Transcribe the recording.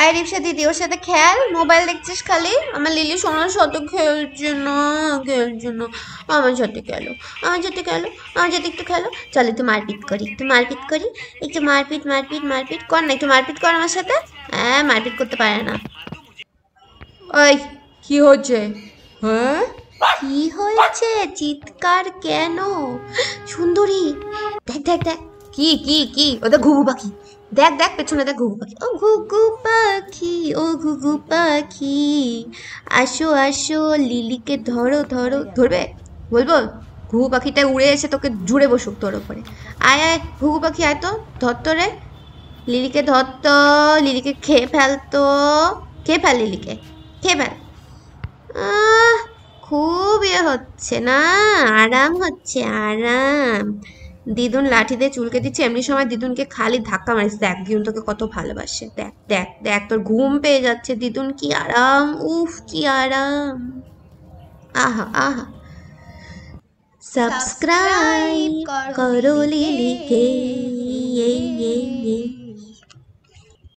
I রিপসা দিদি ওর সাথে খেল, মোবাইল দেখছিস খালি। আমার লিলি সোনার সাথে খেলছে না, খেলছে না। আমার সাথে খেলো, আমার সাথে খেলো, আমার সাথে একটু খেলো। চল একটু মারপিট করি, একটু মারপিট করি, একটু মারপিট মারপিট মারপিট কর না, একটু মারপিট কর আমার সাথে। হ্যাঁ, মারপিট করতে পারে না। ওই, কি হচ্ছে? হ্যাঁ, কি হয়েছে? চিৎকার কেন? সুন্দরী, দেখ দেখ দেখ, কি কি কি ওদের ঘুঘু পাখি। দেখ দেখ পেছনে দেখ, ঘুঘু পাখি। ও ঘুঘু পাখি, ও ঘুঘু পাখি, আসো আসো, লিলিকে ধরো ধরো। ধরবে? বলবো? ঘুঘু পাখিটা উড়ে এসে তোকে জুড়ে বসুক তোর ওপরে। আয় আয় ঘুঘু পাখি, আয় তো, ধর তো রে। লিলিকে ধরতো, লিলিকে খেয়ে ফেলতো। খেয়ে ফেল লিলিকে, খেয়ে ফেল। আহ, খুব হচ্ছে না, আরাম হচ্ছে আরাম। দিদুন লাঠি দিয়ে চুলকে দিচ্ছে, এমনি সময় দিদুনকে খালি ধাক্কা মারিস। দেখ দিদুন তোকে কত ভালোবাসে, দেখ দেখ দেখ, তোর ঘুম পেয়ে যাচ্ছে, দিদুন কি আরাম, উফ কি আরাম। আহা আহা। সাবস্ক্রাইব সাবস্ক্রাইব করো করো লিলিকে। লিলিকে।